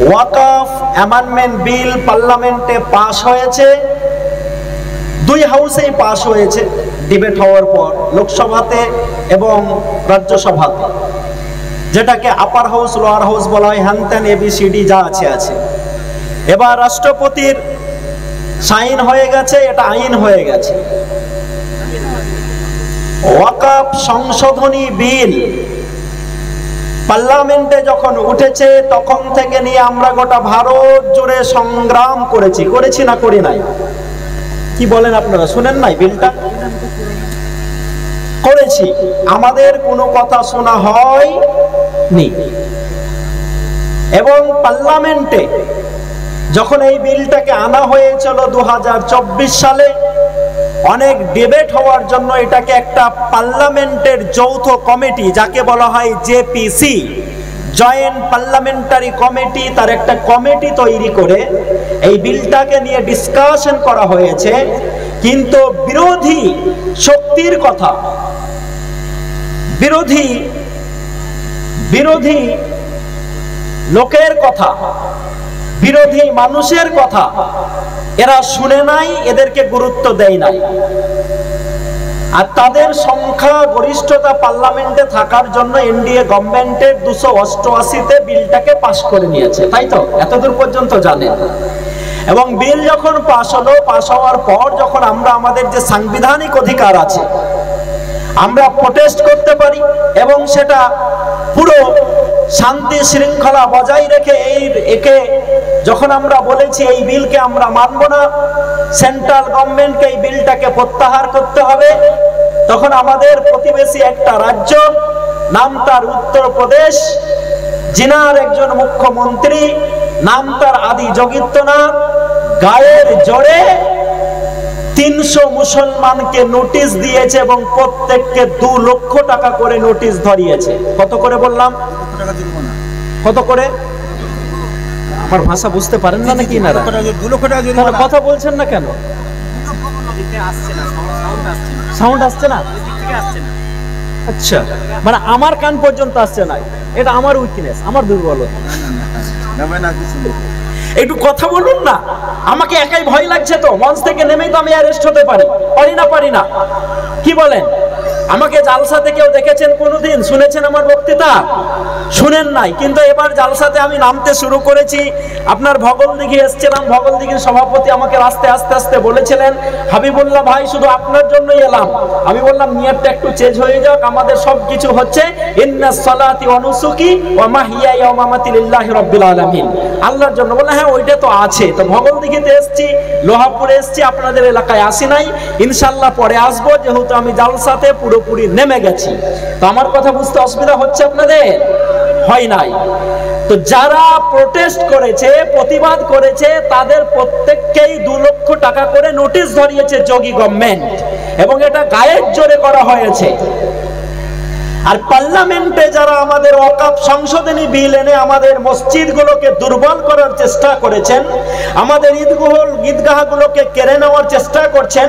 ওয়াকফ amendment bill পার্লামেন্টে পাশ হয়েছে, দুই হাউসেই পাশ হয়েছে ডিবেট হওয়ার পর, লোকসভাতে এবং রাজ্যসভাতে, যেটাকে আপার হাউস লোয়ার হাউস বলা হয়, হ্যান ত্যান এবিসিডি যা আছে আছে। এবার রাষ্ট্রপতির সাইন হয়ে গেছে, এটা আইন হয়ে গেছে। ওয়াকফ সংশোধনী বিল পার্লামেন্টে যখন উঠেছে তখন থেকে নিয়ে আমরা গোটা ভারত জুড়ে সংগ্রাম করেছি না করি নাই? কি বলেন আপনারা, শুনেন নাই বিলটা? করেছি, আমাদের কোনো কথা শোনা হয়নি। এবং পার্লামেন্টে যখন এই বিলটাকে আনা হয়েছিল 2024 সালে, অনেক ডিবেট হওয়ার জন্য এটাকে একটা পার্লামেন্টের যৌথ কমিটি, যাকে বলা হয় জেপিসি, জয়েন্ট পার্লামেন্টারি কমিটি, তার একটা কমিটি তৈরি করে এই বিলটাকে নিয়ে ডিসকাশন করা হয়েছে। কিন্তু বিরোধী শক্তির কথা, বিরোধী লোকের কথা, বিরোধী মানুষের কথা এরা শুনে নাই, এদেরকে গুরুত্ব দেয় নাই। আর তাদের সংখ্যা গরিষ্ঠতা পার্লামেন্টে থাকার জন্য এনডিএ গভর্নমেন্টের 288-তে বিলটাকে পাশ করে নিয়েছে, তাই তো? এতদূর পর্যন্ত জানেন। এবং বিল যখন পাশ হলো, পাশ হওয়ার পর যখন আমরা আমাদের যে সাংবিধানিক অধিকার আছে আমরা প্রোটেস্ট করতে পারি, এবং সেটা পুরো শান্তি শৃঙ্খলা বজায় রেখে একে যখন আমরা বলেছি এই বিলকে আমরা মানব না, সেন্ট্রাল গভর্নমেন্টকে এই বিলটাকে প্রত্যাহার করতে হবে, তখন আমাদের প্রতিবেশী একটা রাজ্য, নাম তার উত্তরপ্রদেশ, জিনার একজন মুখ্যমন্ত্রী, নাম তার আদি যোগীন্দ্রনাথ, গায়ের জোরে 300 মুসলমানকে নোটিশ দিয়েছে এবং প্রত্যেককে 2 লক্ষ টাকা করে নোটিশ ধরিয়েছে। কত করে বললাম? কত করে? আমার ভাষা বুঝতে পারেন না নাকি? না, 2 লক্ষ টাকা কথা বলছেন না কেন? সাউন্ড আসছে না? আচ্ছা, মানে আমার কান পর্যন্ত আসছে না। এটা আমার উইকনেস, আমার দুর্বলতা। একটু কথা বলুন না, আমাকে একাই ভয় লাগছে তো, মঞ্চ থেকে নেমেই তো আমি অ্যারেস্ট হতে পারি না। কি বলেন? আমাকে জালসাতে কেউ দেখেছেন কোনোদিন? শুনেছেন আমার বক্তৃতা? শুনেন নাই। কিন্তু এবার জালসাতে আমি নামতে শুরু করেছি। আপনার ভগলদিঘি এসেছিলাম, ভগলদিঘির সভাপতি আমাকে আস্তে আস্তে বলেছিলেন, হাবিবুল্লাহ ভাই শুধু আপনার জন্যই এলাম। আমি বললাম নিয়তটা একটু চেঞ্জ হয়ে যাক, আমাদের সব কিছু হচ্ছে ইন্নাস সালাতি ওয়া নুসুকি ওয়া মাহইয়ায়া ওয়া মামাতি লিল্লাহি রাব্বিল আলামিন, আল্লাহর জন্য। বললাম হ্যাঁ ওইটা তো আছে। তো ভগলদিঘিতে এসেছি, লোহাপুরে এসেছি, আপনাদের এলাকায় আসি নাই, ইনশাআল্লাহ পরে আসবো, যেহেতু আমি জালসাতে পুরোপুরি নেমে গেছি। তো আমার কথা বুঝতে অসুবিধা হচ্ছে আপনাদের? হয় নাই। তো যারা প্রোটেস্ট করেছে, প্রতিবাদ করেছে, তাদের প্রত্যেককেই 2 লক্ষ টাকা করে নোটিশ ধরিয়েছে যোগী গভর্নমেন্ট, এবং এটা গায়ের জোরে করা হয়েছে। আর পার্লামেন্টে যারা আমাদের ওয়াকফ সংশোধনী বিল এনে আমাদের মসজিদগুলোকে দুর্বল করার চেষ্টা করেছেন, আমাদের ঈদগাহগুলোকে কেড়ে নেওয়ার চেষ্টা করছেন,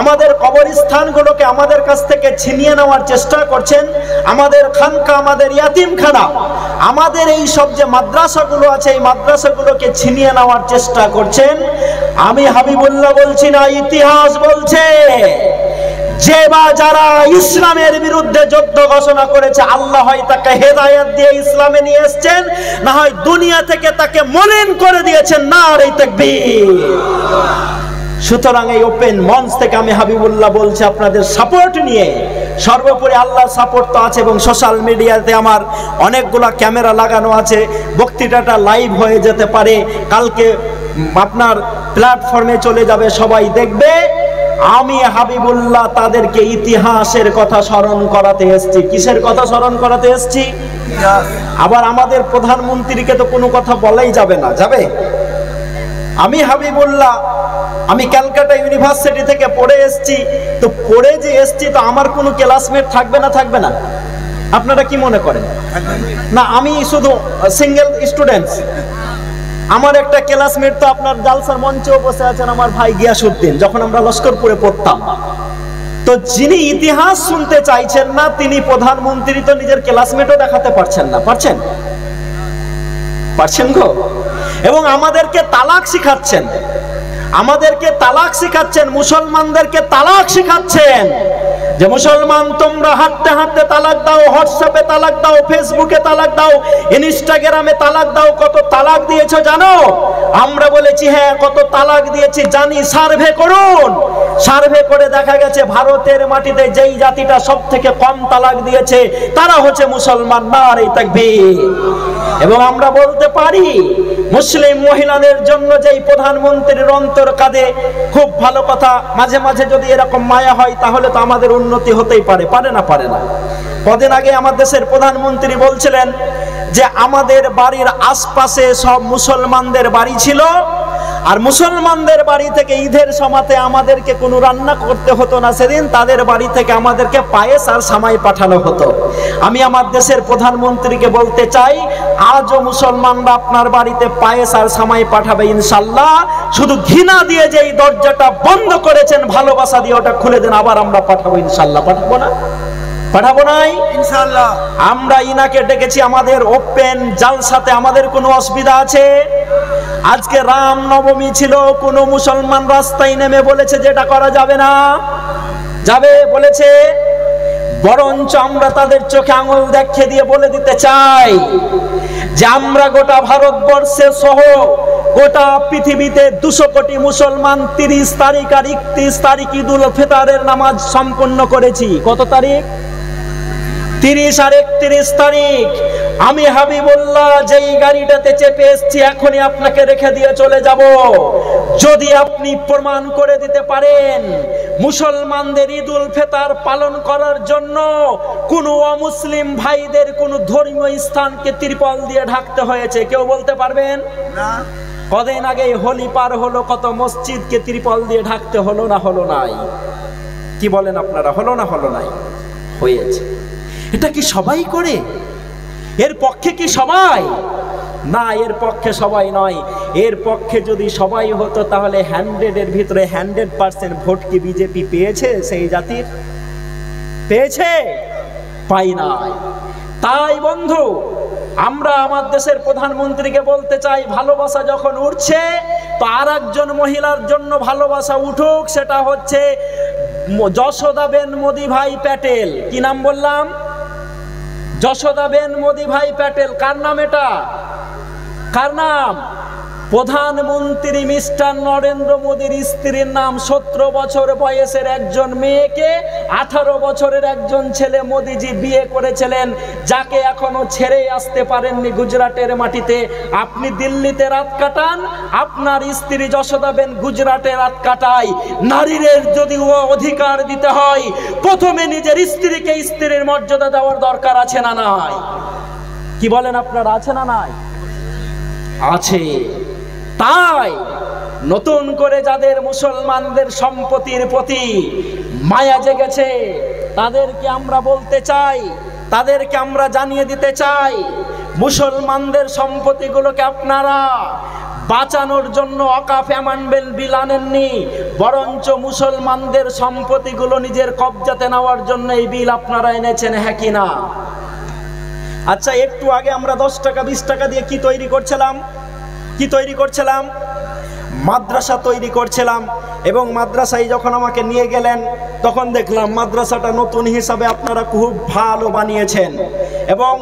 আমাদের কবরস্থানগুলোকে আমাদের কাছ থেকে ছিনিয়ে নেওয়ার চেষ্টা করছেন, আমাদের খানকা, আমাদের ইয়াতিমখানা, আমাদের এই সব যে মাদ্রাসাগুলো আছে এই মাদ্রাসাগুলোকে ছিনিয়ে নেওয়ার চেষ্টা করছেন, আমি হাবিবুল্লাহ বলছি না, ইতিহাস বলছে যে বা যারা ইসলামের বিরুদ্ধে যুদ্ধ ঘোষণা করেছে, আল্লাহ হয় তাকে হেদায়েত দিয়ে ইসলামে নিয়ে এসেছেন, না হয় দুনিয়া থেকে তাকে মলিন করে দিয়েছেন। নারে তাকবীর। সুতরাং এই ওপেন মঞ্চ থেকে আমি হাবিবুল্লাহ বলছি, আপনাদের সাপোর্ট নিয়ে, সর্বোপরি আল্লাহর সাপোর্ট তো আছে, এবং সোশ্যাল মিডিয়াতে আমার অনেকগুলো ক্যামেরা লাগানো আছে, বক্তৃতাটা লাইভ হয়ে যেতে পারে, কালকে আপনার প্ল্যাটফর্মে চলে যাবে, সবাই দেখবে। আমি হাবিবুল্লাহ তাদেরকে ইতিহাসের কথা স্মরণ করাতে এসেছি। কিসের কথা স্মরণ করাতে এসেছি? আবার আমাদের প্রধানমন্ত্রীকে তো কোনো কথা বলাই যাবে না, যাবে? আমি হাবিবুল্লাহ, আমি ক্যালকাটা ইউনিভার্সিটি থেকে পড়ে এসেছি। তো পড়ে যে এসেছি, তো আমার কোনো ক্লাসমেট থাকবে না? আপনারা কি মনে করেন? না, আমি শুধু সিঙ্গেল স্টুডেন্টস। আমার একটা ক্লাসমেট তো আপনার জালসার মঞ্চেও বসে আছেন, আমার ভাই গিয়াসউদ্দিন, যখন আমরা লস্করপুরে পড়তাম। তো যিনি ইতিহাস শুনতে চাইছেন না, তিনি প্রধানমন্ত্রী তো নিজের ক্লাসমেটও দেখাতে পারছেন না। পারছেন গো? এবং আমাদেরকে তালাক শিখাচ্ছেন, আমাদেরকে তালাক শিখাচ্ছেন, মুসলমানদেরকে তালাক শিখাচ্ছেন যে মুসলমান তোমরা হাঁটতে হাঁটতে তালাক দাও, হোয়াটসঅ্যাপে তালাক দাও, ফেসবুকে তালাক দাও, ইনস্টাগ্রামে তালাক দাও। কত তালাক দিয়েছো জানো? আমরা বলেছি হ্যাঁ কত তালাক দিয়েছি জানি, সার্ভে করুন। সার্ভে করে দেখা গেছে ভারতের মাটিতে যেই জাতিটা সব থেকে কম তালাক দিয়েছে তারা হচ্ছে মুসলমান। নারে তাকবীর। এবং আমরা বলতে পারি মুসলিম মহিলাদের জন্য যেই প্রধানমন্ত্রীর অন্তর কাঁদে, খুব ভালো কথা। মাঝে মাঝে যদি এরকম মায়া হয় তাহলে তো আমাদের উন্নতি হতেই পারে, পারে না? পারে না। কদিন আগে আমার দেশের প্রধানমন্ত্রী বলছিলেন যে আমাদের বাড়ির আশপাশে সব মুসলমানদের বাড়ি ছিল, আর মুসলমানদের বাড়ি থেকে ঈদের সময়তে আমাদেরকে কোনো রান্না করতে হতো না, সেদিন তাদের বাড়ি থেকে আমাদেরকে পায়েস আর সামাই পাঠানো হতো। আমি আমার দেশের প্রধানমন্ত্রীকে বলতে চাই, আজও মুসলমানরা আপনার বাড়িতে পায়েস আর সামাই পাঠাবে ইনশাল্লাহ। শুধু ঘৃণা দিয়ে যে এই দরজাটা বন্ধ করেছেন, ভালোবাসা দিয়ে ওটা খুলে দেন, আবার আমরা পাঠাবো ইনশাল্লাহ। পাঠাবো না? পাঠাবো নাই ইনশাআল্লাহ। আমরা ইনাকে ডেকেছি আমাদের ওপেন জালসাতে, আমাদের কোনো অসুবিধা আছে? আজকে রাম নবমী ছিল, কোন মুসলমান রাস্তায় নেমে বলেছে যে এটা করা যাবে না? যাবে বলেছে? বরঞ্চ আমরা তাদের চোখে আঙুল দেখিয়ে দিয়ে বলে দিতে চাই যে আমরা গোটা ভারতবর্ষে সহ গোটা পৃথিবীতে 200 কোটি মুসলমান 30 তারিখ আর 31 তারিখ ঈদুল ফিতরের নামাজ সম্পন্ন করেছি। কত তারিখ? 30 আর 31 তারিখ। আমি হাবিবুল্লাহ যেই গাড়িটাতে চেপে এসেছি এখনই আপনাকে রেখে দিয়ে চলে যাব। যদি আপনি প্রমাণ করে দিতে পারেন মুসলমানদের ঈদুল ফিতর পালন করার জন্য কোন অমুসলিম ভাইদের কোন ধর্মীয় স্থানকে ত্রিপল দিয়ে ঢাকতে হয়েছে, কেউ বলতে পারবেন? না। কদিন আগে হোলি পার হলো, কত মসজিদকে ত্রিপল দিয়ে ঢাকতে হলো না হলো নাই? কি বলেন আপনারা, হলো না হলো নাই? হয়েছে। এটা কি সবাই করে? এর পক্ষে কি সবাই? না, এর পক্ষে সবাই নয়। এর পক্ষে যদি সবাই হতো তাহলে 100-এর ভিতরে 100% ভোট কি বিজেপি পেয়েছে? সেই জাতির পেয়েছে? পাই নাই। তাই বন্ধু, আমরা আমার দেশের প্রধানমন্ত্রীকে বলতে চাই, ভালোবাসা যখন উঠছে তো আর একজন মহিলার জন্য ভালোবাসা উঠুক। সেটা হচ্ছে যশোদাবেন মোদি ভাই প্যাটেল। কি নাম বললাম? যশোদাবেন মোদি ভাই প্যাটেল। কার নাম এটা? কার নাম? প্রধানমন্ত্রী মিস্টার নরেন্দ্র মোদীর স্ত্রীর নাম। 17 বছর বয়সের একজন মেয়েকে 18 বছরের একজন ছেলে মোদিজি বিয়ে করেছিলেন, যাকে এখনো ছেড়ে আসতে পারেননি গুজরাটের মাটিতে। আপনি দিল্লিতে রাত কাটান, আপনার স্ত্রী যশোদাবেন গুজরাটে রাত কাটায়। নারীদের যদি অধিকার দিতে হয় প্রথমে নিজের স্ত্রীকে স্ত্রীর মর্যাদা দেওয়ার দরকার আছে না নাই? কি বলেন আপনারা, আছে না নাই? আছে। তাই নতুন করে যাদের মুসলমানদের সম্পত্তির প্রতি মায়া জেগেছে তাদেরকে আমরা বলতে চাই, তাদেরকে আমরা জানিয়ে দিতে চাই, মুসলমানদের সম্পত্তিগুলোকে আপনারা বাঁচানোর জন্য অকাফ অ্যামেন্ডমেন্ট বিল আনেননি, বরঞ্চ মুসলমানদের সম্পত্তিগুলো নিজের কবজাতে নেওয়ার জন্য এই বিল আপনারা এনেছেন, হ্যাঁ কি না? আচ্ছা, একটু আগে আমরা 10 টাকা 20 টাকা দিয়ে কি তৈরি করছিলাম? কি তৈরি করছিলাম? মাদ্রাসা তৈরি করছিলাম। এবং মাদ্রাসায় যখন আমাকে নিয়ে গেলেন তখন দেখলাম মাদ্রাসাটা নতুন হিসাবে আপনারা খুব ভালো বানিয়েছেন। এবং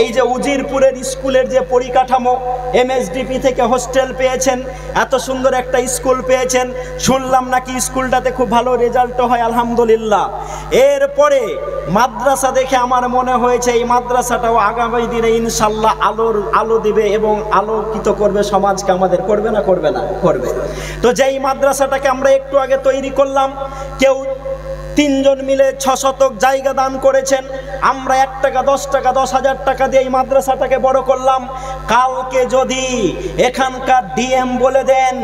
এই যে উজিরপুরের স্কুলের যে পরিকাঠামো, এমএসডিপি থেকে হোস্টেল পেয়েছেন, এত সুন্দর একটা স্কুল পেয়েছেন। শুনলাম নাকি স্কুলটাতে খুব ভালো রেজাল্টও হয়, আলহামদুলিল্লাহ। এরপরে মাদ্রাসা দেখে আমার মনে হয়েছে এই মাদ্রাসাটাও আগামী দিনে ইনশাল্লাহ আলো দিবে এবং আলোকিত করবে সমাজকে আমাদের। করবে না? করবে না? করবে। তো যেই মাদ্রাসাটাকে আমরা একটু আগে তৈরি করলাম, কেউ 3 জন মিলে 6 শতক জায়গা দান করেছেন। আমরা 1 টাকা 10 টাকা 10,000 টাকা দিয়ে এই মাদ্রাসাটাকে বড় করলাম। কালকে যদি এখানকার ডিএম বলে দেন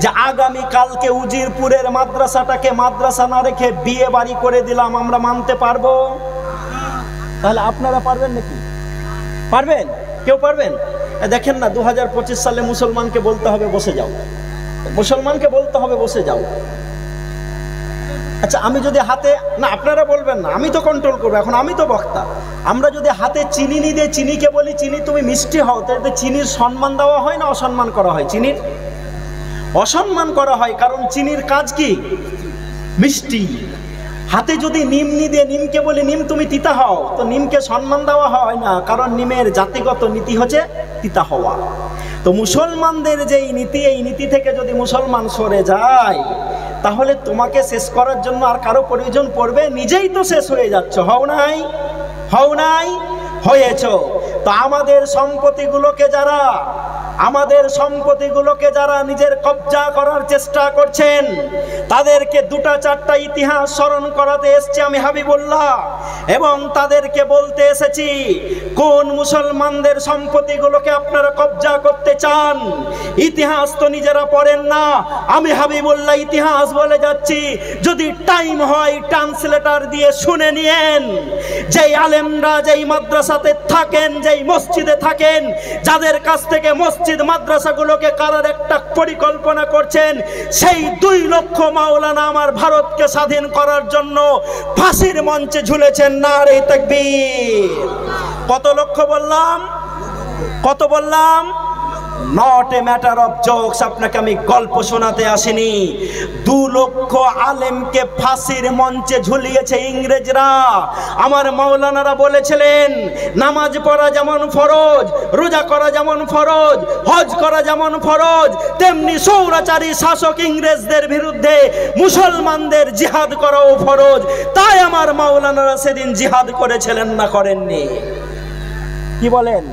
যে আগামী কালকে উজিরপুরের মাদ্রাসাটাকে মাদ্রাসা না রেখে বিয়ে বাড়ি করে দিলাম, আমরা মানতে পারবো? তাহলে আপনারা পারবেন নাকি? পারবেন? কেউ পারবেন? দেখেন না, 2025 সালে মুসলমানকে বলতে হবে বসে যাও, মুসলমানকে বলতে হবে বসে যাও। আচ্ছা আমি যদি হাতে, না আপনারা বলবেন না, আমি তো কন্ট্রোল করবো, এখন আমি তো বক্তা। আমরা যদি হাতে চিনি নিয়ে দিয়ে চিনিকে বলি চিনি তুমি মিষ্টি হও, তাহলে চিনির সম্মান দেওয়া হয় না অসম্মান করা হয়? চিনির অসম্মান করা হয়, কারণ চিনির কাজ কি? মিষ্টি। হাতে যদি নিম নিয়ে দিয়ে নিমকে বলি নিম তুমি তিতা হও, তো নিমকে সম্মান দেওয়া হয় না, কারণ নিমের জাতিগত নীতি হচ্ছে তিতা হওয়া। তো মুসলমানদের যেই নীতি, এই নীতি থেকে যদি মুসলমান সরে যায়, তাহলে তোমাকে শেষ করার জন্য আর কারো প্রয়োজন পড়বে? নিজেই তো শেষ হয়ে যাচ্ছ। হও নাই? হও নাই? হয়েছ। তো আমাদের সম্পত্তিগুলোকে যারা নিজের কবজা করার চেষ্টা করছেন, তাদেরকে দুটা চারটা ইতিহাস স্মরণ করাতে এসেছি আমি হাবিবুল্লাহ, এবং তাদেরকে বলতে এসেছি কোন মুসলমানদের সম্পত্তিগুলোকে আপনারা কবজা করতে চান। ইতিহাস তো নিজেরা পড়েন না, আমি হাবিবুল্লাহ ইতিহাস বলে যাচ্ছি। যদি টাইম হয় ট্রান্সলেটর দিয়ে শুনে নিয়েন। যেই আলেমরা যেই মাদ্রাসাতে থাকেন, যেই মসজিদে থাকেন, যাদের কাছ থেকে মসজিদ মাদ্রাসাগুলোকে কারার একটা পরিকল্পনা করছেন, সেই 2 লক্ষ মাওলানা আমার ভারতকে স্বাধীন করার জন্য ফাঁসির মঞ্চে ঝুলেছেন। নারে তাকবীর। কত লক্ষ বললাম? কত বললাম? Not a matter of jokes. আপনাকে আমি গল্প শোনাতে আসিনি। 2 লক্ষ আলেমকে ফাঁসির মঞ্চে ঝুলিয়েছে ইংরেজরা। আমার মাওলানারা বলেছিলেন নামাজ পড়া যেমন ফরজ, রোজা করা যেমন ফরজ, হজ করা যেমন ফরজ, তেমনি স্বৈরাচারী শাসক ইংরেজদের বিরুদ্ধে মুসলমানদের জিহাদ করাও ফরজ। তাই আমার মাওলানারা সেদিন জিহাদ করেছিলেন, না করেননি? কি বলেন?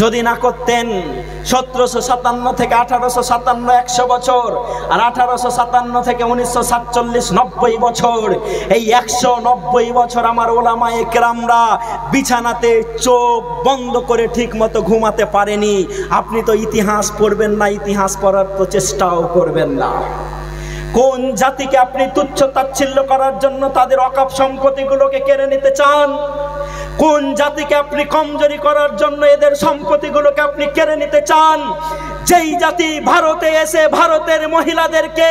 যদি না করতেন 1757 থেকে 1857 100 বছর, আর 1857 থেকে 1947 90 বছর, এই 190 বছর আমার ওলামায়ে কেরামরা বিছানাতে চোখ বন্ধ করে ঠিক মতো ঘুমাতে পারেনি। আপনি তো ইতিহাস পড়বেন না, ইতিহাস পড়ার তো চেষ্টাও করবেন না। কোন জাতিকে আপনি তুচ্ছ তাচ্ছিল্য করার জন্য তাদের অকাপ সম্পত্তিগুলোকে কেড়ে নিতে চান? কোন জাতিকে আপনি কমজোরি করার জন্য এদের সম্পত্তিগুলোকে আপনি কেড়ে নিতে চান? যেই জাতি ভারতে এসে ভারতের মহিলাদেরকে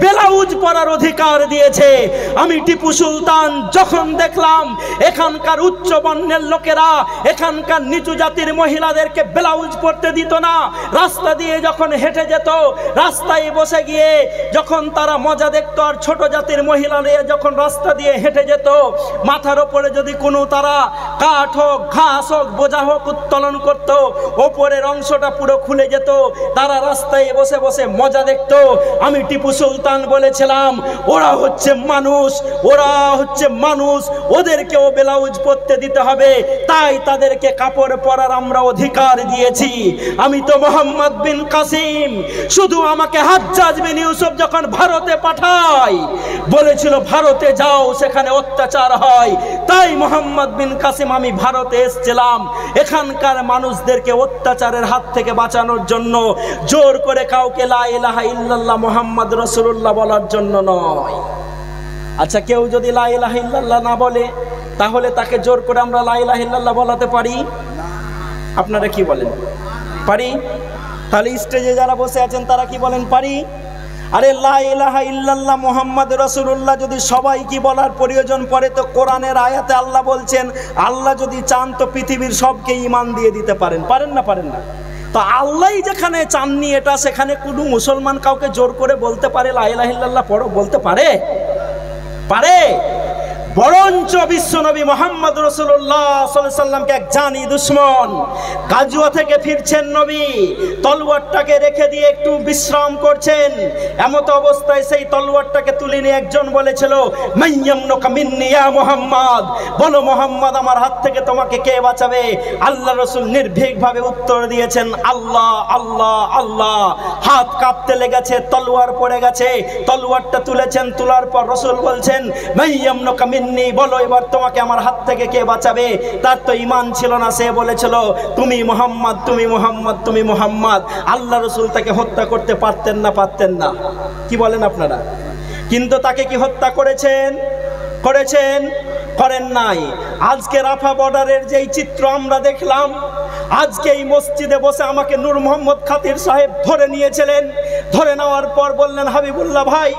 ব্লাউজ পরার অধিকার দিয়েছে। আমি টিপু সুলতান যখন দেখলাম এখানকার উচ্চ বর্ণের লোকেরা এখানকার নিচু জাতির মহিলাদেরকে ব্লাউজ পরতে দিত না, রাস্তা দিয়ে যখন হেঁটে যেত, রাস্তায় বসে গিয়ে যখন তারা মজা দেখত, আর ছোট জাতির মহিলারা যখন রাস্তা দিয়ে হেঁটে যেত, মাথার ওপরে যদি কোনো তারা কাঠ হোক, ঘাস হোক, বোঝা হোক উত্তোলন করত, ওপরের অংশটা পুরো খুলে যেত, তারা রাস্তায় বসে বসে মজা দেখত। আমি টিপু সুলতান বলেছিলাম ওরা হচ্ছে মানুষ, ওরা হচ্ছে মানুষ, ওদেরকেও ব্লাউজ পরতে দিতে হবে, তাই তাদেরকে কাপড় পরার আমরা অধিকার দিয়েছি। আমি তো মোহাম্মদ বিন কাসিম, শুধু আমাকে হাজ্জাজ বিন ইউসুফ যখন ভারতে পাঠায় বলেছিল ভারতে যাও, সেখানে অত্যাচার হয়, তাই মোহাম্মদ বিন কাসিম আমি ভারতে এসেছিলাম এখানকার মানুষদেরকে অত্যাচারের হাত থেকে বাঁচানোর জন্য, জোর করে কাউকে লা ইলাহা ইল্লাল্লাহ মুহাম্মদ রাসূলুল্লাহ বলার জন্য নয়। আচ্ছা কেউ যদি লা ইলাহা ইল্লাল্লাহ না বলে, তাহলে তাকে জোর করে আমরা লা ইলাহা ইল্লাল্লাহ বলাতে পারি? আপনারা কি বলেন? পারি? তাহলে স্টেজে যারা বসে আছেন তারা কি বলেন? পারি? আরে লা ইলাহা ইল্লাল্লাহ মুহাম্মদ রাসূলুল্লাহ যদি সবাই কি বলার প্রয়োজন পড়ে, তো কোরআনের আয়াতে আল্লাহ বলছেন আল্লাহ যদি চান তো পৃথিবীর সবকে ঈমান দিয়ে দিতে পারেন। পারেন না? পারেন না? তো আল্লাহ যেখানে চাননি এটা, সেখানে কোনো মুসলমান কাউকে জোর করে বলতে পারে লা ইলাহা ইল্লাল্লাহ পড়ো? বলতে পারে? পারে? বরঞ্চ বিশ্বনবী মুহাম্মদ রাসূলুল্লাহ সাল্লাল্লাহু আলাইহি সাল্লামকে এক জানি দুশমন, গাজওয়া থেকে ফিরছেন নবী, তলোয়ারটাকে রেখে দিয়ে একটু বিশ্রাম করছেন, এমত অবস্থায় সেই তলোয়ারটাকে তুলে নিয়ে একজন বলেছিল মাইয়ামনুকা মিন্নি ইয়া মুহাম্মদ, বলো মুহাম্মদ আমার হাত থেকে তোমাকে কে বাঁচাবে? আল্লাহ রাসূল নির্ভীকভাবে উত্তর দিয়েছেন আল্লাহ আল্লাহ আল্লাহ। হাত কাঁপতে লেগেছে, তলোয়ার পড়ে গেছে, তলোয়ারটা তুলেছেন, তোলার পর রাসূল বলছেন মাইয়ামনুকা মিন্নি, বলো এবার তোমাকে আমার হাত থেকে কে বাঁচাবে? তার তো ঈমান ছিল না, সে বলেছিল তুমি মুহাম্মদ, তুমি মুহাম্মদ, তুমি মুহাম্মদ। আল্লাহ রাসূল তাকে হত্যা করতে পারতেন না? পারতেন না? কি বলেন আপনারা? কিন্তু তাকে কি হত্যা করেছেন? করেছেন? করেন নাই? আজকে রাফা বর্ডারের যেই চিত্র আমরা দেখলাম, আজকে এই মসজিদে বসে আমাকে নূর মোহাম্মদ খাতির সাহেব ধরে নিয়েছিলেন। ধরে নেওয়ার পর বললেন, হাবিবুল্লাহ ভাই,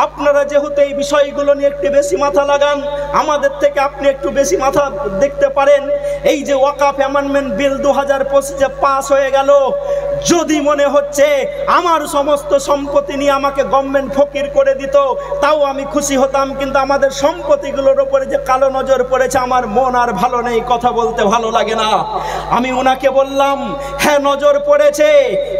আপনারা যেহেতু এই বিষয়গুলো নিয়ে একটু বেশি মাথা লাগান, আমাদের থেকে আপনি একটু বেশি মাথা দেখতে পারেন। এই যে ওয়াকাফ অ্যামেন্ডমেন্ট বিল 2025 পাস হয়ে গেল, যদি মনে হচ্ছে আমার সমস্ত সম্পত্তি নিয়ে আমাকে গভর্নমেন্ট ফকির করে দিত, তাও আমি খুশি হতাম, কিন্তু আমাদের সম্পত্তিগুলোর উপরে যে কালো নজর পড়েছে, আমার মন আর ভালো নেই, কথা বলতে ভালো লাগে না। আমি ওনাকে বললাম, হ্যাঁ নজর পড়েছে,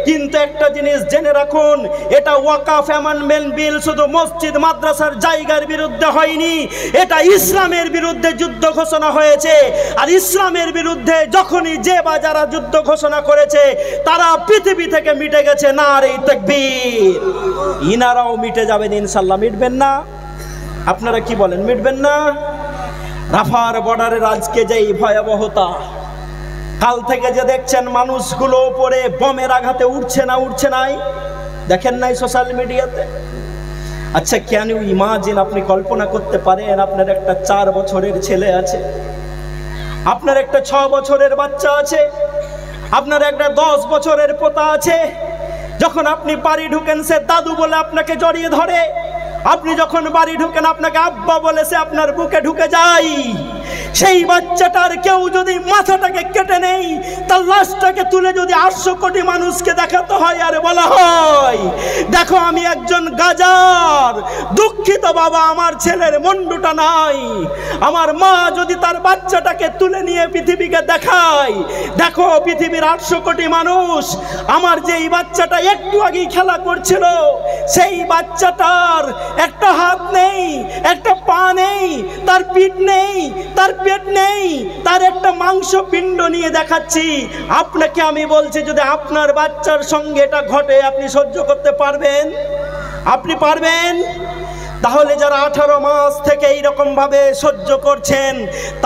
কিন্তু একটা জিনিস জেনে রাখুন, এটা ওয়াকাফ অ্যামেন্ডমেন্ট বিল শুধু মসজিদ মাদ্রাসার জায়গার বিরুদ্ধে হয়নি, এটা ইসলামের বিরুদ্ধে যুদ্ধ ঘোষণা হয়েছে। আর ইসলামের বিরুদ্ধে যখনই যে বা যারা যুদ্ধ ঘোষণা করেছে, তারা পৃথিবী থেকে মিটে গেছে। নারে তাকবীর। ইনারাও মিটে যাবেন ইনশাআল্লাহ। মিটবেন না? আপনারা কি বলেন, মিটবেন না? রাফার বর্ডারের আজকে যেই ভয়াবহতা, কাল থেকে যে দেখছেন মানুষগুলো উপরে বোমের আঘাতে উঠছে নাই, দেখেন নাই সোশ্যাল মিডিয়াতে? আচ্ছা, ক্যান ইউ ইমাজিন, আপনি কল্পনা করতে পারেন আপনার একটা 4 বছরের ছেলে আছে, আপনার একটা 6 বছরের বাচ্চা আছে, আপনার একটা 10 বছরের পোতা আছে, যখন আপনি বাড়ি ঢুকেন সে দাদু বলে আপনাকে জড়িয়ে ধরে, আপনি যখন বাড়ি ঢুকেন আপনাকে আব্বা বলে সে আপনার বুকে ঢুকে যায়। সেই বাচ্চাটার কেউ যদি মাথাটাকে কেটে নেই, তার লাশটাকে তুলে যদি 800 কোটি মানুষকে দেখাতে হয় আর বলা হয়, দেখো আমি একজন গাজার, দুঃখিত বাবা আমার ছেলের মুন্ডুটা নাই, আমার মা যদি তার বাচ্চাটাকে তুলে নিয়ে পৃথিবীকে দেখায়, দেখো পৃথিবীর 800 কোটি মানুষ, আমার যেই বাচ্চাটা একটু আগেই খেলা করছিল, সেই বাচ্চাটার একটা হাত নেই, একটা পা নেই, তার পিঠ নেই, তার পেট নেই, তার একটা মাংস পিণ্ড নিয়ে দেখাচ্ছি। আপনাকে আমি বলছি, যদি আপনার বাচ্চার সঙ্গে এটা ঘটে, আপনি সহ্য করতে পারবেন? আপনি পারবেন? তাহলে যারা 18 মাস থেকে এইরকম ভাবে সহ্য করছেন,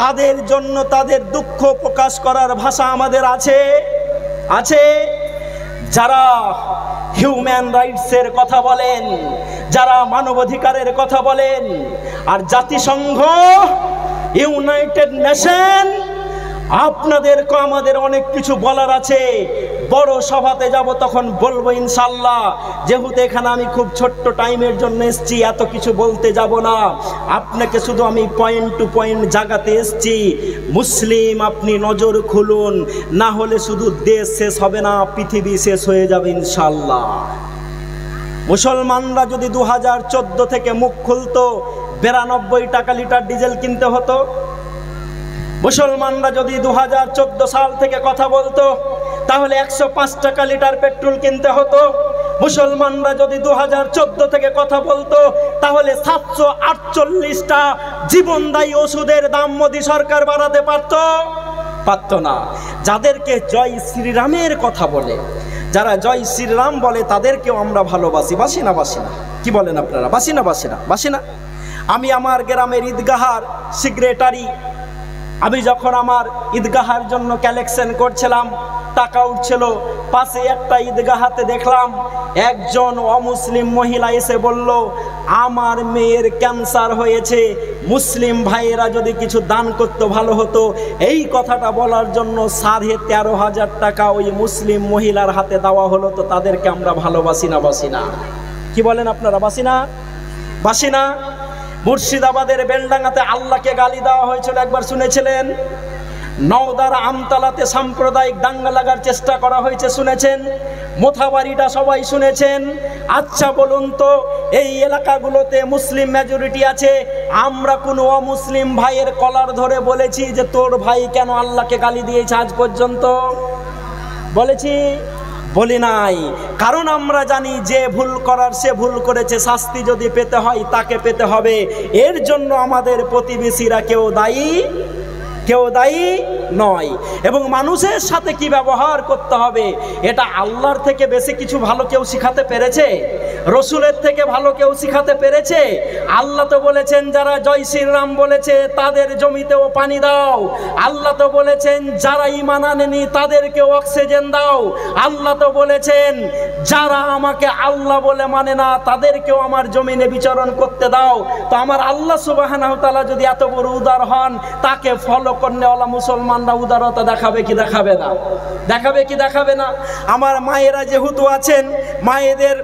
তাদের জন্য তাদের দুঃখ প্রকাশ করার ভাষা আমাদের আছে? আছে? যারা হিউম্যান রাইটসের কথা বলেন, যারা মানবাধিকারের কথা বলেন, আর জাতিসংঘ, ইউনাইটেড নেশন, আপনাদেরকে আমাদের অনেক কিছু বলার আছে। বড় সভাতে যাব তখন বলবো ইনশাআল্লাহ। যেহেতু এখানে আমি খুব ছোট্ট টাইমের জন্য এসেছি, এত কিছু বলতে যাব না, আপনাকে শুধু আমি পয়েন্ট টু পয়েন্ট জাগাতে এসেছি। মুসলিম আপনি নজর খুলুন, না হলে শুধু দেশ শেষ হবে না, পৃথিবী শেষ হয়ে যাবে ইনশাআল্লাহ। মুসলমানরা যদি 2014 থেকে মুখ খুলতো, 92 টাকা লিটার ডিজেল কিনতে হতো। মুসলমানরা যদি 2014 সাল থেকে কথা বলতো, তাহলে 105 টাকা লিটার পেট্রোল কিনতে হতো। মুসলমানরা যদি 2014 থেকে কথা বলতো, তাহলে 748টা জীবনদায়ী ওষুধের দাম মোদী সরকার বাড়াতে পারতো না। যাদেরকে জয় শ্রীরামের কথা বলে, যারা জয় শ্রীরাম বলে, তাদেরকেও আমরা ভালোবাসি। বাসি না? কি বলেন আপনারা? বাসি না? আমি আমার গ্রামের ঈদগাহার সেক্রেটারি, আমি যখন আমার ঈদগাহার জন্য কালেকশন করছিলাম, টাকা উঠছিল, পাশে একটা ঈদগাহাতে দেখলাম একজন অমুসলিম মহিলা এসে বলল, আমার মেয়ের ক্যান্সার হয়েছে, মুসলিম ভাইয়েরা যদি কিছু দান করতে ভালো হতো। এই কথাটা বলার জন্য 13,500 টাকা ওই মুসলিম মহিলার হাতে দেওয়া হলো। তো তাদেরকে আমরা ভালোবাসি না? কি বলেন আপনারা? বাসি না? মুর্শিদাবাদের বেলডাঙ্গাতে আল্লাহকে গালি দেওয়া হয়েছিল, একবার শুনেছিলেন? নওদার আমতলাতে সাম্প্রদায়িক দাঙ্গা লাগার চেষ্টা করা হয়েছে, শুনেছেন? মোথাবাড়িটা সবাই শুনেছেন। আচ্ছা বলুন তো, এই এলাকাগুলোতে মুসলিম মেজরিটি আছে, আমরা কোনো অমুসলিম ভাইয়ের কলার ধরে বলেছি যে তোর ভাই কেন আল্লাহকে গালি দিয়েছে আজ পর্যন্ত? বলেছি? বলি নাই। কারণ আমরা জানি যে ভুল করার সে ভুল করেছে, শাস্তি যদি পেতে হয় তাকে পেতে হবে। এর জন্য আমাদের প্রতিবেশীরা কেউ দায়ী নয়। এবং মানুষের সাথে কি ব্যবহার করতে হবে, এটা আল্লাহর থেকে বেশি কিছু ভালো কেউ শিখাতে পেরেছে? রসুলের থেকে ভালো কেউ শিখাতে পেরেছে? আল্লাহ তো বলেছেন যারা জয় শ্রীরাম বলেছে তাদের জমিতেও পানি দাও। আল্লাহ তো বলেছেন যারা ঈমান আনেনি তাদেরকেও অক্সিজেন দাও। আল্লাহ তো বলেছেন যারা আমাকে আল্লাহ বলে মানে না তাদেরকেও আমার জমিনে বিচরণ করতে দাও। তো আমার আল্লাহ সুবহানাহু ওয়া তাআলা যদি এত বড় উদার হন, তাকে ফলো করনেওয়ালা মুসলমানরা উদারতা দেখাবে কি দেখাবে না? দেখাবে কি দেখাবে না? আমার মায়েরা যেহেতু আছেন, মায়েদের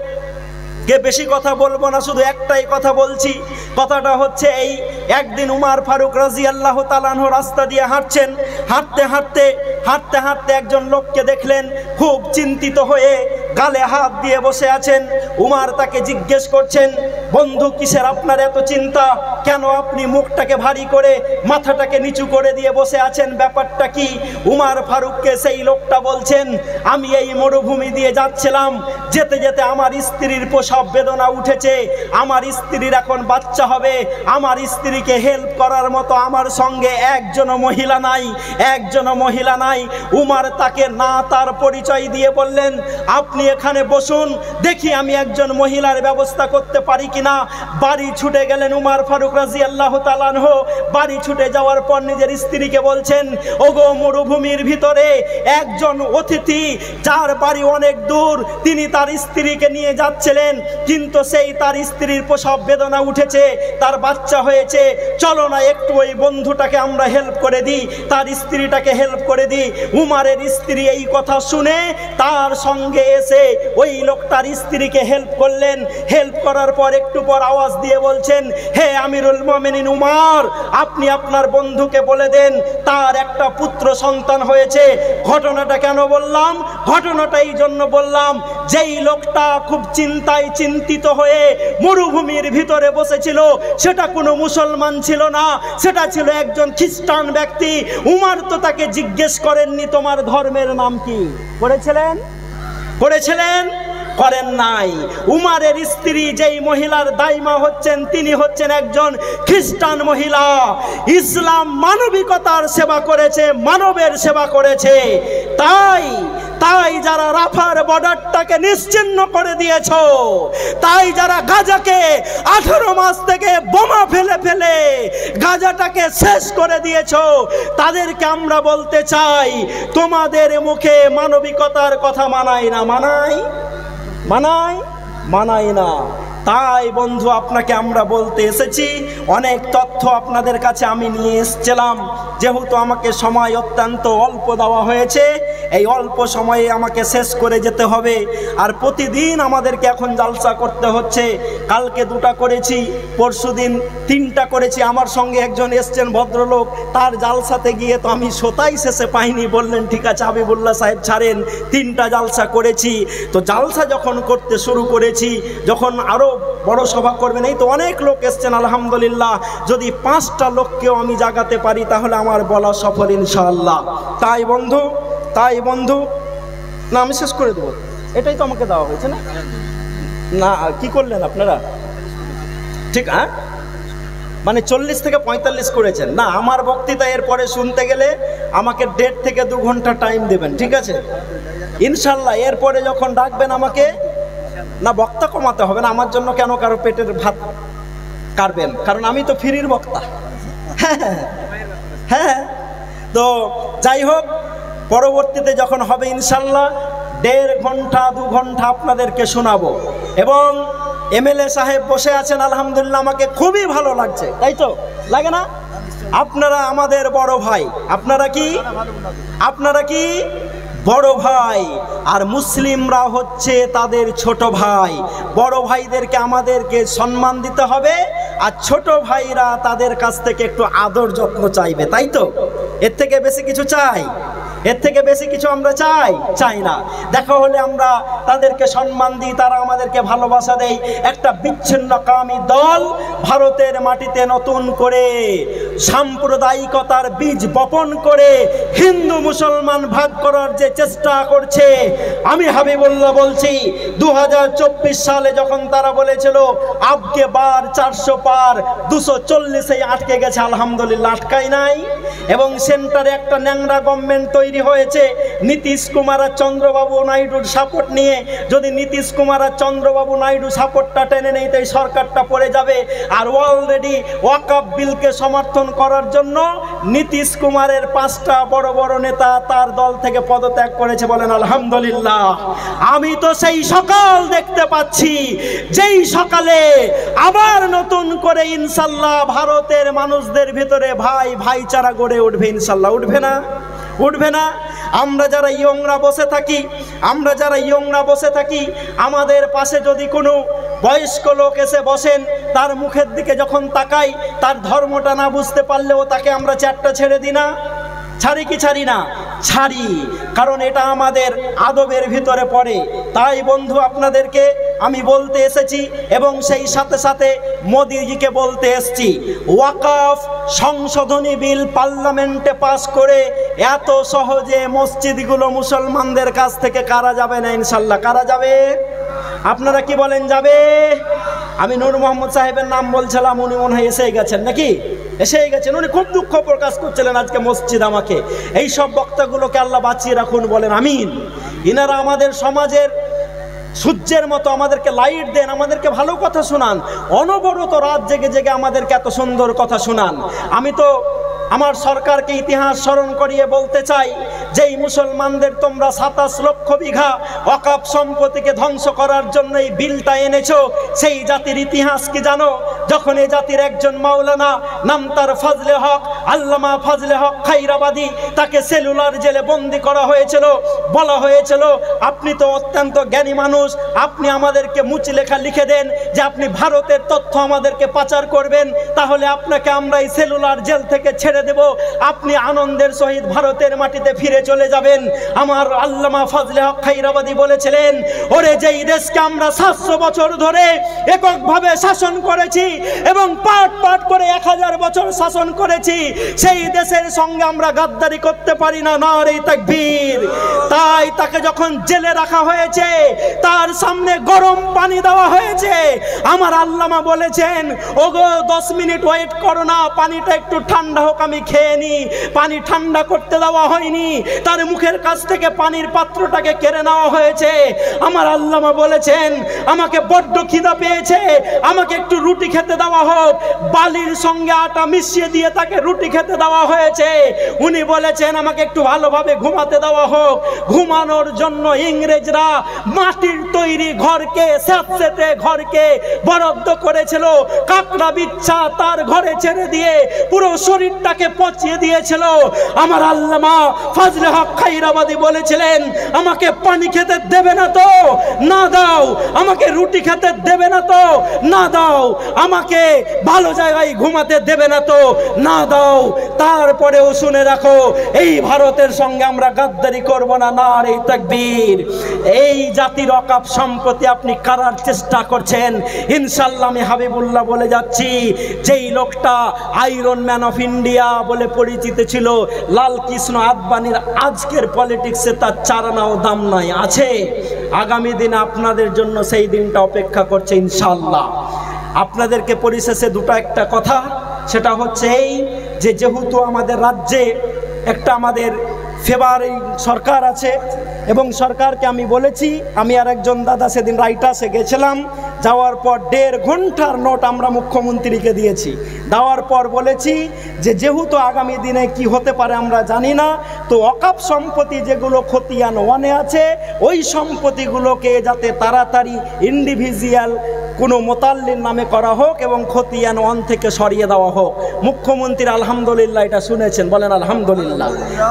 কে বেশি কথা বলবো না, শুধু একটাই কথা বলছি। কথাটা হচ্ছে এই, একদিন উমর ফারুক রাদিয়াল্লাহু তাআলা আনহু রাস্তা দিয়ে হাঁটছেন, হাঁটতে হাঁটতে হাঁটতে হাঁটতে একজন লোককে দেখলেন খুব চিন্তিত হয়ে গালে হাত দিয়ে বসে আছেন। উমর তাকে জিজ্ঞেস করছেন, বন্ধু কিসের আপনার এত চিন্তা? কেন আপনি মুখটাকে ভারী করে মাথাটাকে নিচু করে দিয়ে বসে আছেন, ব্যাপারটা কি? উমর ফারুককে সেই লোকটা বলছেন, আমি এই মরুভূমি দিয়ে যাচ্ছিলাম, যেতে যেতে আমার স্ত্রীর প্রসব বেদনা উঠেছে, আমার স্ত্রীর এখন বাচ্চা হবে, আমার স্ত্রীকে হেল্প করার মতো আমার সঙ্গে একজনও মহিলা নাই, একজনও মহিলা নাই। উমর তাকে না তার পরিচয় দিয়ে বললেন, আপনি এখানে বসুন, দেখি আমি একজন মহিলার ব্যবস্থা করতে পারি কিনা। বাড়ি ছুটে গেলেন উমর ফারুক রাদিয়াল্লাহু তাআলা আনহু। বাড়ি ছুটে যাওয়ার পর নিজের স্ত্রীকে বলছেন, ওগো মরুভূমির ভিতরে একজন অতিথি যার বাড়ি অনেক দূর, তিনি তার স্ত্রীকে নিয়ে যাচ্ছিলেন, কিন্তু সেই তার স্ত্রীর প্রসব বেদনা উঠেছে, তার বাচ্চা হয়েছে, চলো না একটু ওই বন্ধুটাকে আমরা হেল্প করে দিই, তার স্ত্রীটাকে হেল্প করে দিই। উমরের স্ত্রী এই কথা শুনে তার সঙ্গে এসে ওই লোকটার স্ত্রীকে হেল্প করলেন। হেল্প করার পর একটু পর আওয়াজ দিয়ে বলছেন, হে আমিরুল মুমিনিন উমর, আপনি আপনার বন্ধুকে বলে দেন তার একটা পুত্র সন্তান হয়েছে। ঘটনাটা কেন বললাম? ঘটনাটা এই জন্য বললাম, যেই লোকটা খুব চিন্তায় চিন্তিত হয়ে মরুভূমির ভিতরে বসেছিল, সেটা কোনো মুসলমান ছিল না, সেটা ছিল একজন খ্রিস্টান ব্যক্তি। উমর তো তাকে জিজ্ঞেস করেননি তোমার ধর্মের নাম কি, করেছিলেন? করেছিলেন? করেন নাই। উমরের স্ত্রী যেই মহিলার দাইমা হচ্ছেন, তিনি হচ্ছেন একজন খ্রিস্টান মহিলা। ইসলাম মানবিকতার সেবা করেছে, মানবের সেবা করেছে। তাই যারা রাফার বর্ডারটাকে নিশ্চিহ্ন করে দিয়েছো, তাই যারা গাজাকে 18 মাস থেকে বোমা ফেলে ফেলে গাজাটাকে শেষ করে দিয়েছো, তাদেরকে আমরা বলতে চাই, তোমাদের মুখে মানবিকতার কথা মানায় না, মানায় না। তাই বন্ধু, আপনাকে আমরা বলতে এসেছি, অনেক তথ্য আপনাদের কাছে আমি নিয়ে এসেছিলাম। যেহেতু আমাকে সময় অত্যন্ত অল্প দেওয়া হয়েছে, এই অল্প সময়ে আমাকে শেষ করে যেতে হবে। আর প্রতিদিন আমাদেরকে এখন জালসা করতে হচ্ছে। কালকে 2টা করেছি, পরশুদিন 3টা করেছি। আমার সঙ্গে একজন এসছেন ভদ্রলোক, তার জালসাতে গিয়ে তো আমি সোতাই শেষে পাইনি। বললেন ঠিক আছে হাবিবুল্লাহ সাহেব ছাড়েন, 3টা জালসা করেছি। তো জালসা যখন করতে শুরু করেছি, যখন আরও বড় সভা করবেন, এই তো অনেক লোক এসছেন আলহামদুলিল্লাহ, যদি 5টা লোককেও আমি জাগাতে পারি তাহলে আমার বলা সফল ইনশাআল্লাহ। তাই বন্ধু না, আমি শেষ করে দেবো, এটাই তো আমাকে দেওয়া হয়েছে না? না কি করলেন আপনারা? ঠিক, হ্যাঁ, মানে 40 থেকে 45 করেছেন না? আমার বক্তৃতা এরপরে শুনতে গেলে আমাকে 1.5 থেকে 2 ঘন্টা টাইম দেবেন, ঠিক আছে ইনশাআল্লাহ। এরপরে যখন ডাকবেন আমাকে, না বক্তা কমাতে হবে না, আমার জন্য কেন কারো পেটের ভাত কাটবেন, কারণ আমি তো ফ্রির বক্তা। হ্যাঁ, তো যাই হোক, পরবর্তীতে যখন হবে ইনশাল্লাহ 1.5 ঘন্টা 2 ঘন্টা আপনাদেরকে শোনাবো। এবং এমএলএ সাহেব বসে আছেন আলহামদুলিল্লাহ, আমাকে খুবই ভালো লাগছে, তাই তো লাগে না? আপনারা আমাদের বড় ভাই, আপনারা কি বড় ভাই, আর মুসলিমরা হচ্ছে তাদের ছোট ভাই। বড় ভাইদেরকে আমাদেরকে সম্মান দিতে হবে, আর ছোট ভাইরা তাদের কাছ থেকে একটু আদর যত্ন চাইবে, তাই তো? এর থেকে বেশি কিছু চাই? এর থেকে বেশি কিছু আমরা চাই না। দেখা হলে আমরা তাদেরকে সম্মান দিই, তারা আমাদেরকে ভালোবাসা দেয়। একটা বিচ্ছিন্নকামী দল ভারতের মাটিতে নতুন করে সাম্প্রদায়িকতার বীজ বপন করে হিন্দু মুসলমান ভাগ করার যে চেষ্টা করছে, আমি হাবিবুল্লাহ বলছি 2024 সালে যখন তারা বলেছিল আবকে বার 400 পার, 240-এই আটকে গেছে, আলহামদুলিল্লাহ আটকাই নাই। এবং সেন্টারে একটা ন্যাংরা গভর্নমেন্ট তৈরি তৈরি হয়েছে নীতিশ কুমার আর চন্দ্রবাবু নাইডুর সাপোর্ট নিয়ে। যদি নীতিশ কুমার আর চন্দ্রবাবু নাইডু সাপোর্টটা টেনে নেই তো এই সরকারটা পড়ে যাবে। আর অলরেডি ওয়াকফ বিলকে সমর্থন করার জন্য নীতিশ কুমারের 5টা বড় বড় নেতা তার দল থেকে পদত্যাগ করেছে। বলেন আলহামদুলিল্লাহ। আমি তো সেই সকাল দেখতে পাচ্ছি যেই সকালে আবার নতুন করে ইনশাল্লাহ ভারতের মানুষদের ভিতরে ভাইচারা গড়ে উঠবে। ইনশাল্লাহ উঠবে না? উঠবে না? আমরা যারা ইয়ংরা বসে থাকি আমাদের পাশে যদি কোনো বয়স্ক লোক এসে বসেন, তার মুখের দিকে যখন তাকাই, তার ধর্মটা না বুঝতে পারলেও তাকে আমরা চ্যাটটা ছেড়ে দিই না? ছাড়ি কি ছাড়ি না? ছাড়ি, কারণ এটা আমাদের আদবের ভিতরে পড়ে। তাই বন্ধু আপনাদেরকে আমি বলতে এসেছি এবং সেই সাথে সাথে মোদিজিকে বলতে এসেছি, ওয়াকফ সংশোধনী বিল পার্লামেন্টে পাস করে এত সহজে মসজিদগুলো মুসলমানদের কাছ থেকে কারা যাবে না? ইনশাল্লাহ কারা যাবে? আপনারা কি বলেন যাবে? আমি নূর মোহাম্মদ সাহেবের নাম বলছিলাম, উনি মনে হয় এসেই গেছেন নাকি? এসেই গেছেন। উনি খুব দুঃখ প্রকাশ করছিলেন আজকে মসজিদ আমাকে। এই সব বক্তাগুলোকে আল্লাহ বাঁচিয়ে রাখুন, বলেন আমিন। ইনারা আমাদের সমাজের সূর্যের মতো আমাদেরকে লাইট দেন, আমাদেরকে ভালো কথা শোনান, অনবরত রাত জেগে জেগে আমাদেরকে এত সুন্দর কথা শোনান। আমি তো আমার সরকারকে ইতিহাস স্মরণ করিয়ে বলতে চাই যে এই মুসলমানদের তোমরা 27 লক্ষ বিঘা ওয়াকফ সম্পত্তিকে ধ্বংস করার জন্য এই বিলটা এনেছো। সেই জাতির ইতিহাস কি জানো? যখন এই জাতির একজন মাওলানা, নাম তার ফজলে হক, আল্লামা ফজলে হক খাইরাবাদী, তাকে সেলুলার জেলে বন্দি করা হয়েছিল। বলা হয়েছিল আপনি তো অত্যন্ত জ্ঞানী মানুষ, আপনি আমাদেরকে মুচলেখা লিখে দেন যে আপনি ভারতের তথ্য আমাদেরকে পাচার করবেন, তাহলে আপনাকে আমরা এই সেলুলার জেল থেকে ছেড়ে দেব, আপনি আনন্দের সহিত ভারতের মাটিতে ফিরে চলে যাবেন। আমার আল্লামা ফজলে হক খাইরাবাদী বলেছিলেন, ওরে যেই দেশকে আমরা 700 বছর ধরে এককভাবে শাসন করেছি এবং পাট পাট করে 1000 বছর শাসন করেছি, সেই দেশের সঙ্গে আমরা গাদ্দারি করতে পারি না। নারে তাকবীর। তাই তাকে যখন জেলে রাখা হয়েছে, তার সামনে গরম পানি দেওয়া হয়েছে। আমার আল্লামা বলেছেন, ওগো 10 মিনিট ওয়েট করো না, পানিটা একটু ঠান্ডা হোক, আমি খেয়ে নি। পানি ঠান্ডা করতে দেওয়া হয়নি, তার মুখের কাছ থেকে পানির পাত্রটাকে কেড়ে নেওয়া হয়েছে। আমার আল্লামা বলেছেন, আমাকে বড্ড খিদা পেয়েছে, আমাকে একটু রুটি খেতে দেওয়া হোক। বালির সঙ্গে আটা মিশিয়ে দিয়ে তাকে রুটি খেতে দেওয়া হয়েছে। উনি বলেছেন, আমাকে একটু ভালোভাবে ঘুমাতে দেওয়া হোক। ঘুমানোর জন্য ইংরেজরা মাটির তৈরি ঘরকে, স্যাঁতসেঁতে ঘরকে বরাদ্দ করেছিল। কাকড়া বিচ্ছা তার ঘরে ছেড়ে দিয়ে পুরো শরীরটাকে পচিয়ে দিয়েছিল। আমার আল্লামা ফজলে হক খাইরাবাদী বলেছিলেন, আমাকে পানি খেতে দেবে না তো? না দাও। আমাকে রুটি খেতে দেবে না তো? না দাও। আমাকে ভালো জায়গায় ঘুমাতে দেবে না তো? না দাও। তারপরেও শুনে রাখো, এই ভারতের সঙ্গে আমরা গাদ্দারি করব না। নারে তাকবীর। এই জাতির ওয়াকফ সম্পত্তি আপনি কারার চেষ্টা করছেন। ইনশাআল্লাহ আমি হাবিবুল্লাহ বলে যাচ্ছি, যেই লোকটা আয়রন ম্যান অফ ইন্ডিয়া বলে পরিচিত ছিল, লাল কৃষ্ণ আদবানির আজকের পলিটিক্সে তার চারানাও দাম নাই। আছে? আগামী দিনে আপনাদের জন্য সেই দিনটা অপেক্ষা করছে ইনশাআল্লাহ। আপনাদেরকে পরিশেষে একটা কথা, সেটা হচ্ছে এই যে যেহেতু আমাদের রাজ্যে একটা আমাদের ফেভারি সরকার আছে এবং সরকারকে আমি বলেছি, আমি আর একজন দাদা সেদিন রাইটাসে গেছিলাম, যাওয়ার পর 1.5 ঘন্টার নোট আমরা মুখ্যমন্ত্রীকে দিয়েছি। দেওয়ার পর বলেছি যে যেহেতু আগামী দিনে কি হতে পারে আমরা জানি না, তো ওয়াকফ সম্পত্তি যেগুলো খতিয়ান 1-এ আছে, ওই সম্পত্তিগুলোকে যাতে তাড়াতাড়ি ইন্ডিভিজুয়াল কোনো মোতাল্লির নামে করা হোক এবং খতিয়ান 1 থেকে সরিয়ে দেওয়া হোক। মুখ্যমন্ত্রী আলহামদুলিল্লাহ এটা শুনেছেন, বলেন আলহামদুলিল্লাহ।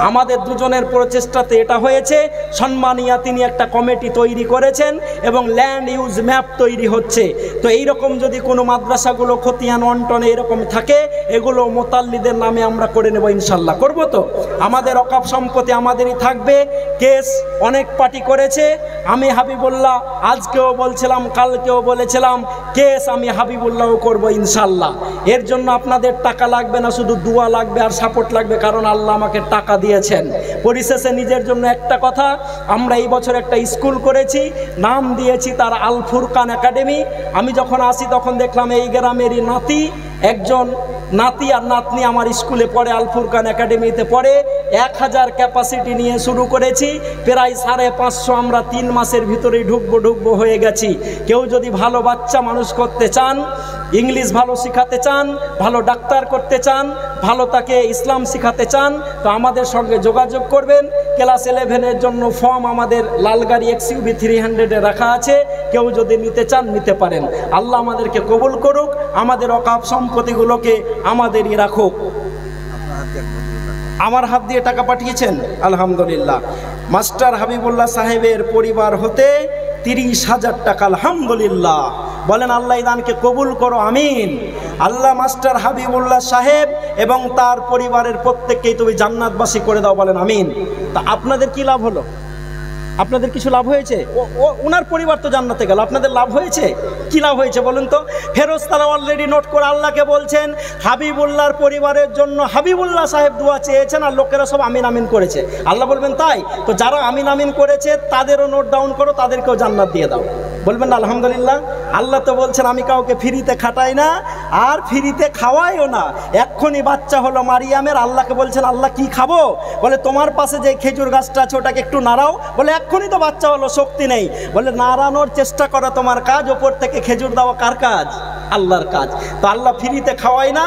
আমাদের দুজনের প্রচেষ্টাতে এটা হয়েছে। সম্মানিয়া তিনি একটা কমিটি তৈরি করেছেন এবং ল্যান্ড ইউজ ম্যাপ তৈরি হচ্ছে। তো এইরকম যদি কোনো মাদ্রাসাগুলো খতিয়ান 1-টনে এরকম থাকে, এগুলো মোতাল্লিদের নামে আমরা করে নেব ইনশাল্লাহ। করব তো? আমাদের ওয়াকফ সম্পত্তি আমাদেরই থাকবে। কেস অনেক পার্টি করেছে, আমি হাবিবুল্লাহ আজকেও বলছিলাম, কালকেও বলেছিলাম, কেস আমি হাবিবুল্লাহও করব ইনশাল্লাহ। এর জন্য আপনাদের টাকা লাগবে না, শুধু দোয়া লাগবে আর সাপোর্ট লাগবে, কারণ আল্লাহ আমাকে টাকা দিয়েছেন। পরিশেষে নিজের জন্য একটা কথা, আমরা এই বছর একটা স্কুল করেছি, নাম দিয়েছি তার আল ফুরকান একাডেমি। আমি যখন আসি তখন দেখলাম এই গ্রামেরই নাতি একজন নাতি আর নাতনি আমার স্কুলে পড়ে, আল ফুরকান একাডেমিতে পড়ে। 1000 ক্যাপাসিটি নিয়ে শুরু করেছি, প্রায় 550 আমরা 3 মাসের ভিতরেই ঢুকবো হয়ে গেছি। কেউ যদি ভালো বাচ্চা মানুষ করতে চান, ইংলিশ ভালো শেখাতে চান, ভালো ডাক্তার করতে চান, ভালো তাকে ইসলাম শেখাতে চান, তো আমাদের সঙ্গে যোগাযোগ করবেন। ক্লাস 11-এর জন্য ফর্ম আমাদের লালগাড়ি XUV 300-এ রাখা আছে, কেউ যদি নিতে চান নিতে পারেন। আল্লাহ আমাদেরকে কবুল করুক, আমাদের অকাপ সম্পত্তিগুলোকে আমাদেরই রাখুক। আমার হাত দিয়ে টাকা পাঠিয়েছেন, আলহামদুলিল্লাহ। মাস্টার হাবিবুল্লাহ সাহেবের পরিবার হতে 30,000 টাকা, আলহামদুলিল্লাহ। বলেন আল্লাহ এই দানকে কবুল করো, আমিন। আল্লাহ মাস্টার হাবিবুল্লাহ সাহেব এবং তার পরিবারের প্রত্যেককেই তুমি জান্নাতবাসী করে দাও, বলেন আমিন। তা আপনাদের কি লাভ হলো? আপনাদের কিছু লাভ হয়েছে? ওনার পরিবার তো জান্নাতে গেল, আপনাদের লাভ হয়েছে? কি লাভ হয়েছে বলুন তো? ফেরেশতারা অলরেডি নোট করে আল্লাহকে বলছেন হাবিবুল্লাহর পরিবারের জন্য হাবিবুল্লাহ সাহেব দোয়া চেয়েছেন, আর লোকেরা সব আমিন আমিন করেছে। আল্লাহ বলবেন তাই তো, যারা আমিন আমিন করেছে তাদেরও নোট ডাউন করো, তাদেরকেও জান্নাত দিয়ে দাও। বলবেন না আলহামদুলিল্লাহ? আল্লাহ তো বলছেন আমি কাউকে ফ্রিতে খাটাই না আর ফ্রিতে খাওয়াইও না। এক্ষুনি বাচ্চা হলো মারিয়ামের, আল্লাহকে বলছেন আল্লাহ কি খাবো? বলে তোমার পাশে যে খেজুর গাছটা আছে ওটাকে একটু নাড়াও। বলে এক্ষুনি তো বাচ্চা হলো, শক্তি নেই। বলে নাড়ানোর চেষ্টা করা তোমার কাজ, ওপর থেকে খেজুর দেওয়া কার কাজ? আল্লাহর কাজ। তো আল্লাহ ফ্রিতে খাওয়ায় না।